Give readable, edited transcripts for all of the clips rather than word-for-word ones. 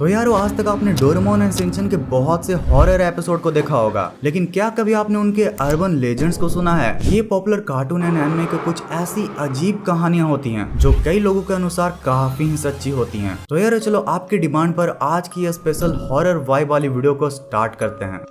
तो यारो आज तक आपने डोरेमोन एंड शिनचैन के बहुत से हॉरर एपिसोड को देखा होगा, लेकिन क्या कभी आपने उनके अर्बन लेजेंड्स को सुना है? ये पॉपुलर कार्टून एंड एनिमे के कुछ ऐसी अजीब कहानियां होती हैं जो कई लोगों के अनुसार काफी ही सच्ची होती हैं। तो यार चलो आपकी डिमांड पर आज की ये स्पेशल हॉरर वाइब वाली वीडियो को स्टार्ट करते हैं।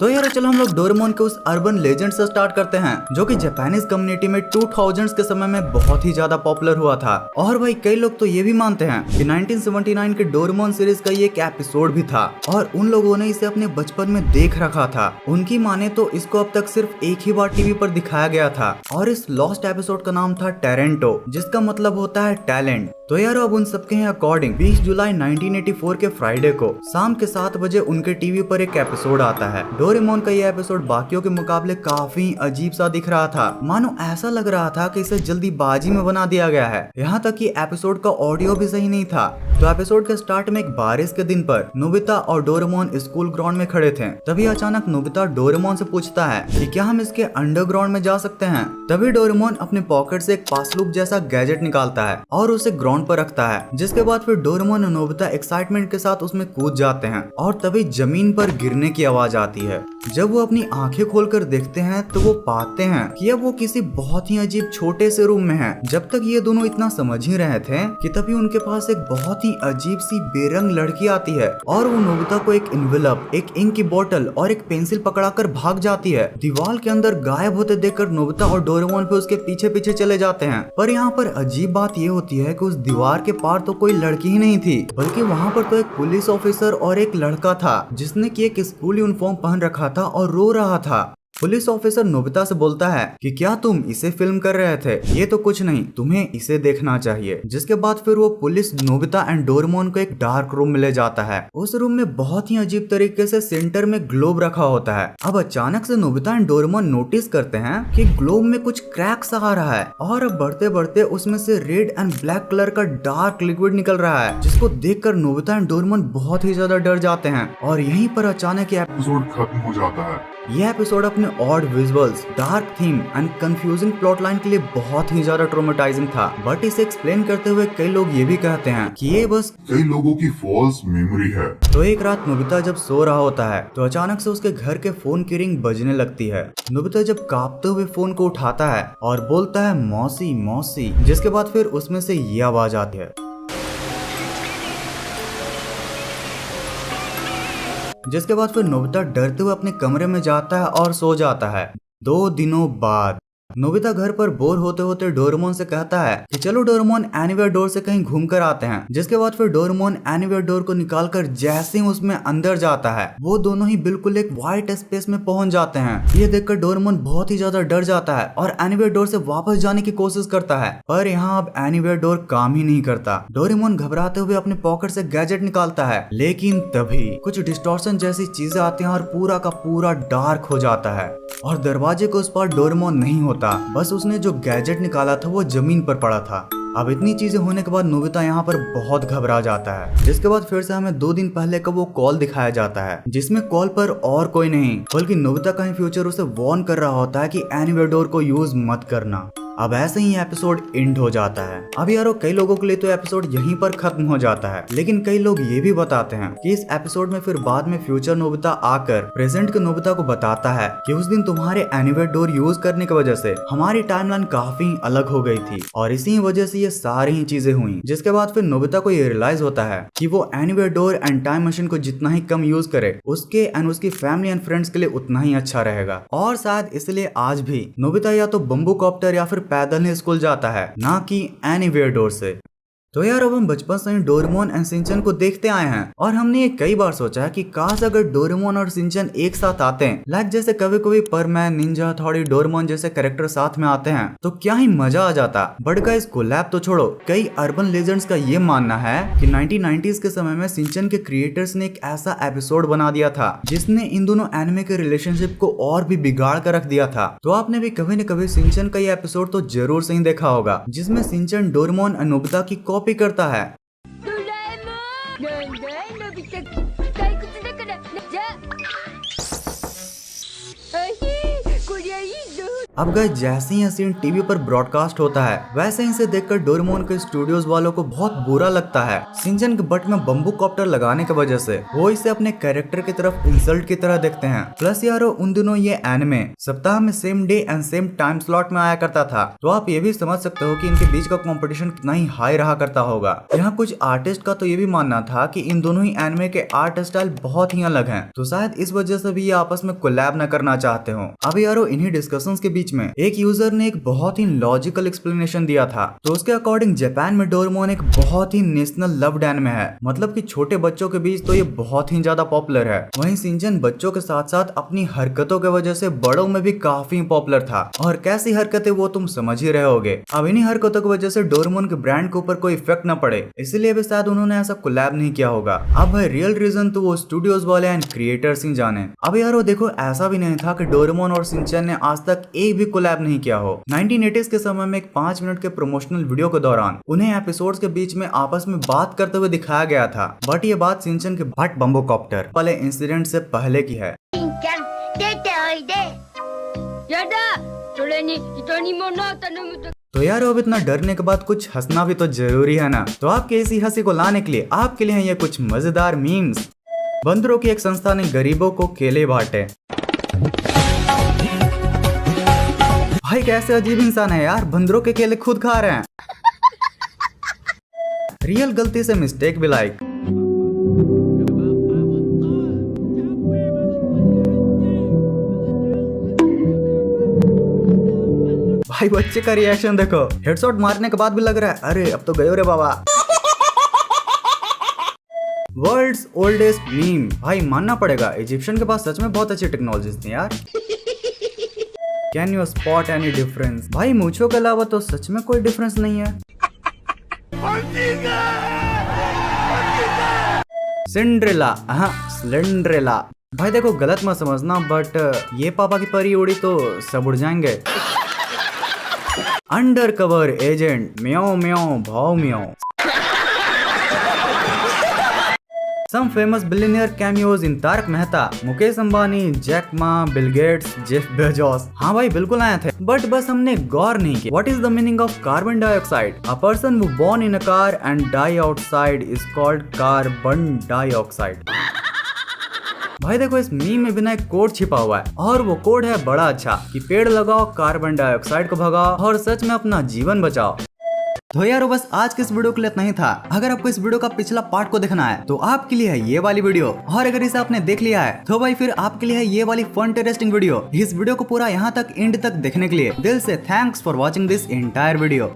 तो यार चलो हम लोग डोरेमोन के उस अर्बन लेजेंड से स्टार्ट करते हैं जो कि जापानीज कम्युनिटी में 2000s के समय में बहुत ही ज्यादा पॉपुलर हुआ था। और भाई कई लोग तो ये भी मानते हैं कि 1979 के डोरेमोन सीरीज का ये एक एपिसोड भी था और उन लोगों ने इसे अपने बचपन में देख रखा था। उनकी माने तो इसको अब तक सिर्फ एक ही बार टीवी पर दिखाया गया था और इस लॉस्ट एपिसोड का नाम था टेरेंटो, जिसका मतलब होता है टैलेंट। तो यार अब उन सबके अकॉर्डिंग 20 जुलाई 1984 के फ्राइडे को शाम के 7 बजे उनके टीवी पर एक एपिसोड आता है। डोरेमोन का ये एपिसोड बाकियों के मुकाबले काफी अजीब सा दिख रहा था, मानो ऐसा लग रहा था कि इसे जल्दीबाजी में बना दिया गया है। यहाँ तक कि एपिसोड का ऑडियो भी सही नहीं था। तो एपिसोड के स्टार्ट में एक बारिश के दिन पर नोबिता और डोरेमोन स्कूल ग्राउंड में खड़े थे। तभी अचानक नोबिता डोरेमोन से पूछता है कि क्या हम इसके अंडरग्राउंड में जा सकते हैं। तभी डोरेमोन अपने पॉकेट से एक पासलूप जैसा गैजेट निकालता है और उसे ग्राउंड पर रखता है, जिसके बाद फिर डोरेमोन और नोबिता एक्साइटमेंट के साथ उसमें कूद जाते हैं और तभी जमीन पर गिरने की आवाज आती है। जब वो अपनी आंखें खोलकर देखते हैं तो वो पाते हैं कि अब वो किसी बहुत ही अजीब छोटे से रूम में हैं। जब तक ये दोनों इतना समझ ही रहे थे कि तभी उनके पास एक बहुत ही अजीब सी बेरंग लड़की आती है और वो नोबिता को एक इन्वेलप, एक इंक की बोतल और एक पेंसिल पकड़ाकर भाग जाती है। दीवार के अंदर गायब होते देखकर नोबिता और डोरेमोन भी उसके पीछे पीछे चले जाते हैं। पर यहाँ पर अजीब बात ये होती है कि उस दीवार के पार तो कोई लड़की ही नहीं थी, बल्कि वहाँ पर तो एक पुलिस ऑफिसर और एक लड़का था जिसने की एक स्कूल यूनिफॉर्म पहन रखा था और रो रहा था। पुलिस ऑफिसर नोबिता से बोलता है कि क्या तुम इसे फिल्म कर रहे थे? ये तो कुछ नहीं, तुम्हें इसे देखना चाहिए। जिसके बाद फिर वो पुलिस नोबिता एंड डोरेमोन को एक डार्क रूम में ले जाता है। उस रूम में बहुत ही अजीब तरीके से सेंटर में ग्लोब रखा होता है। अब अचानक से नोबिता एंड डोरेमोन नोटिस करते हैं कि ग्लोब में कुछ क्रैक्स आ रहा है और अब बढ़ते बढ़ते उसमें से रेड एंड ब्लैक कलर का डार्क लिक्विड निकल रहा है, जिसको देखकर नोबिता एंड डोरेमोन बहुत ही ज्यादा डर जाते हैं। और यहीं पर अचानक एपिसोड खत्म हो जाता है। यह एपिसोड अपने odd visuals, dark theme and confusing plot line के लिए बहुत ही ज्यादा ट्रॉमेटाइजिंग था। बट इसे एक्सप्लेन करते हुए कई लोग ये भी कहते हैं कि ये बस कई लोगों की फॉल्स मेमोरी है। तो एक रात नोबिता जब सो रहा होता है तो अचानक से उसके घर के फोन की रिंग बजने लगती है। नोबिता जब कांपते हुए फोन को उठाता है और बोलता है मौसी मौसी, जिसके बाद फिर उसमें से ये आवाज आती है। जिसके बाद फिर नोबिता डरते हुए अपने कमरे में जाता है और सो जाता है। 2 दिनों बाद नोबिता घर पर बोर होते होते डोरेमोन से कहता है कि चलो डोरेमोन एनीवेयर डोर से कहीं घूम कर आते हैं। जिसके बाद फिर डोरेमोन एनीवेयर डोर को निकालकर जैसे ही उसमें अंदर जाता है वो दोनों ही बिल्कुल एक व्हाइट स्पेस में पहुंच जाते हैं। ये देखकर डोरेमोन बहुत ही ज्यादा डर जाता है और एनीवेयर डोर से वापस जाने की कोशिश करता है, पर यहाँ अब एनीवेयर डोर काम ही नहीं करता। डोरेमोन घबराते हुए अपने पॉकेट से गैजेट निकालता है, लेकिन तभी कुछ डिस्टॉर्शन जैसी चीजें आती हैं और पूरा का पूरा डार्क हो जाता है और दरवाजे के उस पार डोरेमोन नहीं होता। बस उसने जो गैजेट निकाला था वो जमीन पर पड़ा था। अब इतनी चीजें होने के बाद नोबिता यहाँ पर बहुत घबरा जाता है। जिसके बाद फिर से हमें 2 दिन पहले का वो कॉल दिखाया जाता है, जिसमें कॉल पर और कोई नहीं बल्कि नोबिता का ही फ्यूचर उसे वार्न कर रहा होता है कि एनीवेयर डोर को यूज मत करना। अब ऐसे ही एपिसोड एंड हो जाता है। अब यारो कई लोगों के लिए तो एपिसोड यहीं पर खत्म हो जाता है, लेकिन कई लोग ये भी बताते हैं कि इस एपिसोड में फिर बाद में फ्यूचर नोबिता आकर प्रेजेंट के नोबिता को बताता है कि उस दिन तुम्हारे एनीवेयर डोर यूज करने की वजह से हमारी टाइमलाइन काफी अलग हो गई थी और इसी वजह से ये सारी ही चीजें हुई। जिसके बाद फिर नोबिता को ये रियलाइज होता है कि वो anywhere door and time machine को जितना ही कम यूज करे उसके एंड उसकी फैमिली एंड फ्रेंड्स के लिए उतना ही अच्छा रहेगा। और शायद इसलिए आज भी नोबिता या तो बम्बू कॉप्टर या फिर पैदल ही स्कूल जाता है, ना कि एनीवेयर डोर से। तो यार अब हम बचपन से ही डोरेमोन एंड शिनचैन को देखते आए हैं और हमने ये कई बार सोचा है कि काश अगर डोरेमोन और शिनचैन एक साथ आते हैं, लाइक जैसे कभी कभी परमैन, निंजा हथौड़ी, डोरेमोन जैसे कैरेक्टर साथ में आते हैं तो क्या ही मजा आ जाता। बट गाइस कोलैब तो छोड़ो, कई अर्बन लेजेंड्स का ये मानना है कि 1990s के समय में शिनचैन के क्रिएटर्स ने एक ऐसा एपिसोड बना दिया था जिसने इन दोनों एनिमे के रिलेशनशिप को और भी बिगाड़ कर रख दिया था। तो आपने भी कभी न कभी शिनचैन का ये एपिसोड तो जरूर से ही देखा होगा, जिसमें शिनचैन डोरेमोन और नोबिता की कॉपी करता है। ドラえもんなんだいのび太くん退屈だからじゃああひーこりゃいいぞ अब गाइस जैसे ही यह सीन टीवी पर ब्रॉडकास्ट होता है वैसे ही इसे देखकर डोरेमोन के स्टूडियोज वालों को बहुत बुरा लगता है। शिनचैन के बट में बम्बू कॉप्टर लगाने की वजह से वो इसे अपने कैरेक्टर की तरफ इंसल्ट की तरह देखते हैं। प्लस यारो उन दिनों ये एनिमे सप्ताह में same day and same time slot में आया करता था, तो आप ये भी समझ सकते हो कि इनके बीच का कंपटीशन कितना ही हाई रहा करता होगा। यहाँ कुछ आर्टिस्ट का तो ये भी मानना था कि इन दोनों ही एनिमे के आर्ट स्टाइल बहुत ही अलग हैं, तो शायद इस वजह से भी ये आपस में कोलैब न करना चाहते हो। अब यारो इन्हीं डिस्कशंस के बीच में एक यूजर ने एक बहुत ही लॉजिकल एक्सप्लेनेशन दिया था। तो उसके अकॉर्डिंग जापान में डोरेमोन एक बहुत ही नेशनल लव्ड एनिमे है, मतलब कि छोटे बच्चों के बीच तो ये बहुत ही ज्यादा पॉपुलर है। वहीं शिनचैन बच्चों के साथ साथ अपनी हरकतों की वजह से बड़ों में भी काफी पॉपुलर था, और कैसी हरकतें वो तुम समझ ही रहे होगे। अब इन्हीं हरकतों की वजह से डोरेमोन के ब्रांड के ऊपर कोई इफेक्ट न पड़े, इसलिए भी शायद उन्होंने ऐसा कोलैब नहीं किया होगा। अब भाई रियल रीजन तो वो स्टूडियोज वाले एंड क्रिएटर्स ही जाने। अब यारो देखो ऐसा भी नहीं था कि डोरेमोन और शिनचैन ने आज तक एक भी कोलैब नहीं किया हो। 1980s के समय में एक 5 मिनट के प्रमोशनल वीडियो के दौरान उन्हें एपिसोड्स के बीच में आपस में बात करते हुए दिखाया गया था, बट ये बात शिनचैन के बट बम्बू कॉप्टर वाले इंसिडेंट से पहले की है। しんちゃん出ておいでやだそれに人に物を頼むと तो यार अब इतना डरने के बाद कुछ हंसना भी तो जरूरी है ना। तो आपके इसी हंसी को लाने के लिए आपके लिए हैं ये कुछ मजेदार मीम्स। बंदरों की एक संस्था ने गरीबों को केले बांटे। भाई कैसे अजीब इंसान है यार, बंदरों के केले खुद खा रहे हैं। रियल गलती से मिस्टेक भी लाइक। भाई बच्चे का रिएक्शन देखो, हेडशॉट मारने के बाद भी लग रहा है अरे अब तो गयो रे बाबा। World's oldest meme. भाई मानना पड़ेगा इजिप्शियन के पास सच में बहुत अच्छी टेक्नोलॉजीज थी यार। Can you spot any difference? भाई मूंछों के अलावा तो सच में कोई डिफरेंस नहीं है। सिंड्रेला, स्लेंड्रेला। भाई देखो गलत मत समझना, बट ये पापा की परी उड़ी तो सब उड़ जाएंगे। अंडर कवर एजेंट, म्याओ म्याओ भाव म्याओ। Some famous billionaire cameos in Taarak Mehta, Mukesh Ambani, Jack Ma, Bill Gates, Jeff Bezos. हाँ भाई बिल्कुल आए थे, बट बस हमने गौर नहीं किया। What is the meaning of carbon dioxide? A person who born in a car and die outside is called carbon dioxide. भाई देखो इस मीम में बिना एक कोड छिपा हुआ है, और वो कोड है बड़ा अच्छा कि पेड़ लगाओ, कार्बन डाइऑक्साइड को भगाओ और सच में अपना जीवन बचाओ। तो यारो बस आज के इस वीडियो के लिए इतना ही था। अगर आपको इस वीडियो का पिछला पार्ट को देखना है तो आपके लिए है ये वाली वीडियो, और अगर इसे आपने देख लिया है तो भाई फिर आपके लिए है ये वाली फन इंटरेस्टिंग वीडियो। इस वीडियो को पूरा यहाँ तक एंड तक देखने के लिए दिल से thanks for watching this entire video.